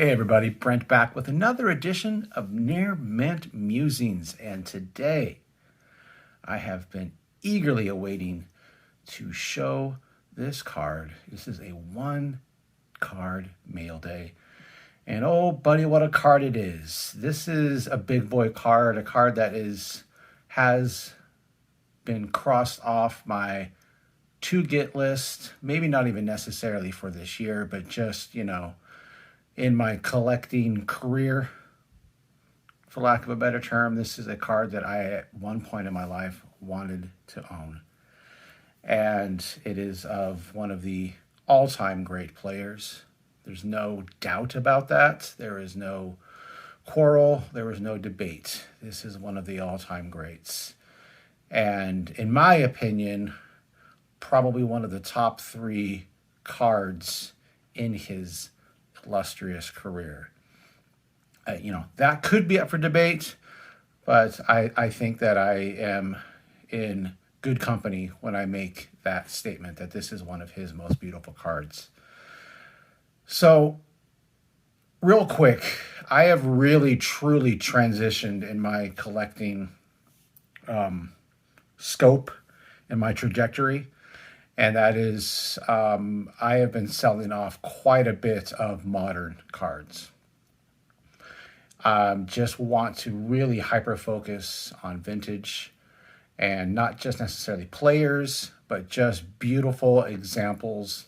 Hey everybody, Brent back with another edition of Near Mint Musings, and today I have been eagerly awaiting to show this card. This is a one card mail day, and oh buddy, what a card it is. This is a big boy card, a card that has been crossed off my to get list, maybe not even necessarily for this year, but just, in my collecting career, for lack of a better term. This is a card that I, at one point in my life, wanted to own. And it is of one of the all-time great players. There's no doubt about that. There is no quarrel. There is no debate. This is one of the all-time greats. And in my opinion, probably one of the top three cards in his illustrious career. That could be up for debate, but I think that I am in good company when I make that statement that this is one of his most beautiful cards. So, real quick, I have really truly transitioned in my collecting scope and my trajectory. And that is, I have been selling off quite a bit of modern cards. Just want to really hyper-focus on vintage, and not just necessarily players, but just beautiful examples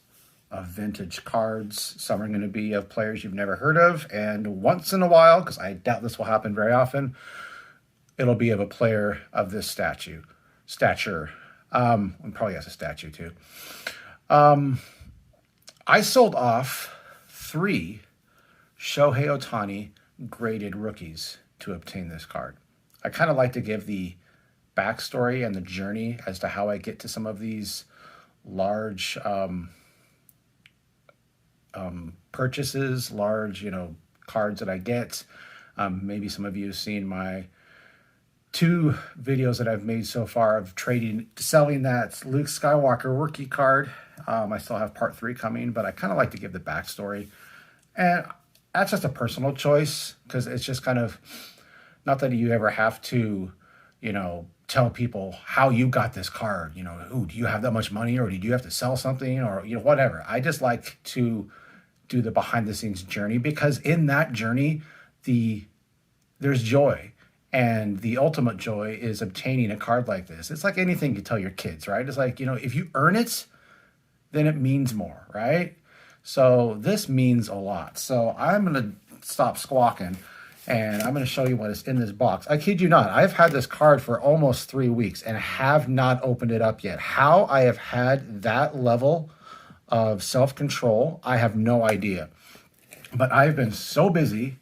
of vintage cards. Some are going to be of players you've never heard of, and once in a while, because I doubt this will happen very often, it'll be of a player of this stature. And probably has a statue too. I sold off 3 Shohei Ohtani graded rookies to obtain this card. I kind of like to give the backstory and the journey as to how I get to some of these large purchases, large, cards that I get. Maybe some of you have seen my 2 videos that I've made so far of selling that Luke Skywalker rookie card. I still have part 3 coming, but I kind of like to give the backstory. And that's just a personal choice, because it's just kind of, not that you ever have to, tell people how you got this card. Do you have that much money, or did you have to sell something, or, whatever. I just like to do the behind the scenes journey, because in that journey, there's joy. And the ultimate joy is obtaining a card like this. It's like anything you tell your kids, right? It's like, if you earn it, then it means more, right? So this means a lot. So I'm going to stop squawking, and I'm going to show you what is in this box. I kid you not. I've had this card for almost 3 weeks and have not opened it up yet. How I have had that level of self-control, I have no idea. But I've been so busy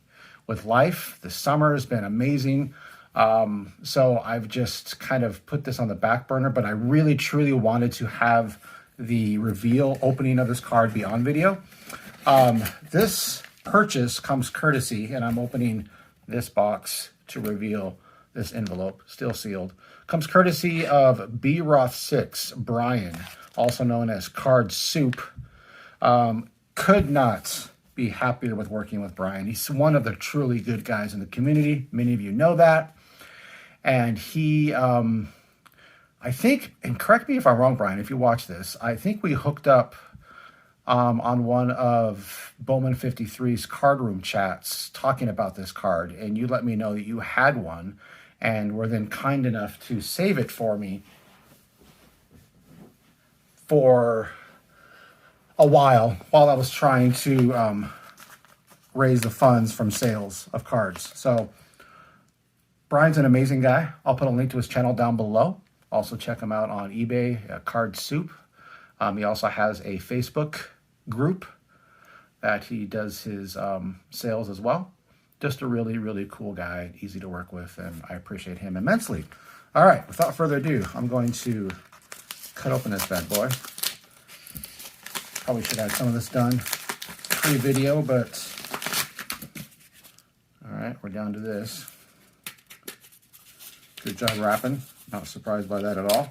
with life. The summer has been amazing. So I've just kind of put this on the back burner, but I really truly wanted to have the reveal opening of this card be on video. This purchase comes courtesy, and I'm opening this box to reveal this envelope, still sealed, comes courtesy of B. Roth 6, Brian, also known as Card Soup. Could not be happier with working with Brian. He's one of the truly good guys in the community. Many of you know that. And he, I think, and correct me if I'm wrong, Brian, if you watch this, I think we hooked up on one of Bowman 53's card room chats talking about this card, and you let me know that you had one and were then kind enough to save it for me for a while I was trying to raise the funds from sales of cards. So Brian's an amazing guy. I'll put a link to his channel down below. Also check him out on eBay, Card Soup. He also has a Facebook group that he does his sales as well. Just a really, really cool guy, easy to work with, and I appreciate him immensely. All right, without further ado, I'm going to cut open this bad boy. Probably should have some of this done pre-video, but all right, we're down to this. Good job wrapping. Not surprised by that at all.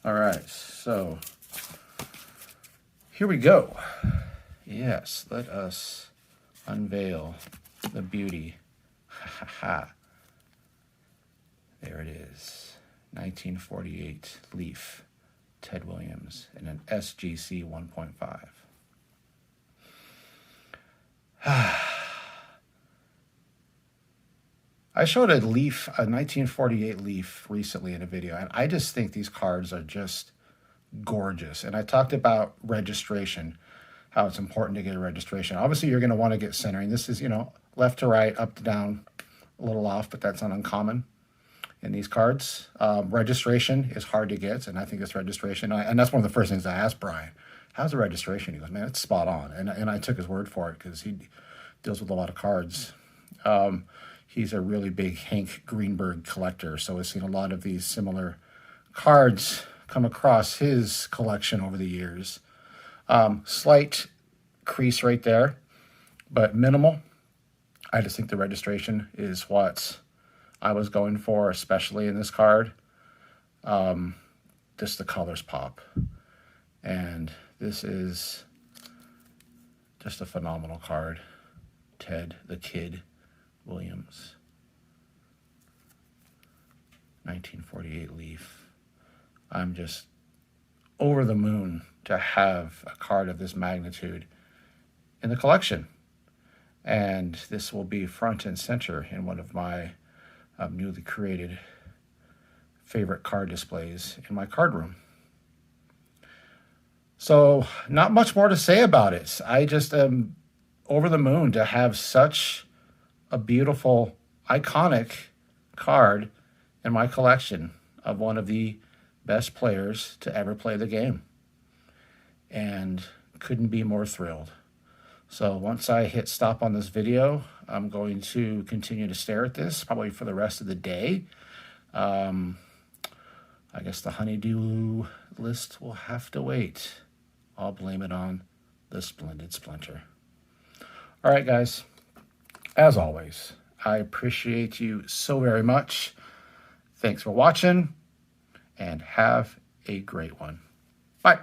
All right, so here we go. Yes, let us unveil the beauty. Ha ha ha. There it is. 1948 Leaf, Ted Williams, in an SGC 1.5. I showed a Leaf, a 1948 Leaf recently in a video, and I just think these cards are just gorgeous. And I talked about registration, how it's important to get a registration. Obviously, you're going to want to get centering. This is, left to right, up to down, a little off, but that's not uncommon in these cards. Registration is hard to get, and I think this registration, and that's one of the first things I asked Brian, how's the registration? He goes, man, it's spot on. And I took his word for it because he deals with a lot of cards. He's a really big Hank Greenberg collector, so I've seen a lot of these similar cards come across his collection over the years. Slight crease right there, but minimal. I just think the registration is what I was going for, especially in this card. Just the colors pop. And this is just a phenomenal card. Ted the Kid Williams. 1948 Leaf. I'm just over the moon to have a card of this magnitude in the collection. And this will be front and center in one of my newly created favorite card displays in my card room. So not much more to say about it. I just am over the moon to have such a beautiful, iconic card in my collection of one of the best players to ever play the game. And couldn't be more thrilled. So once I hit stop on this video, I'm going to continue to stare at this probably for the rest of the day. I guess the honeydew list will have to wait. I'll blame it on the Splendid Splinter. All right, guys. As always, I appreciate you so very much. Thanks for watching, and have a great one. Bye.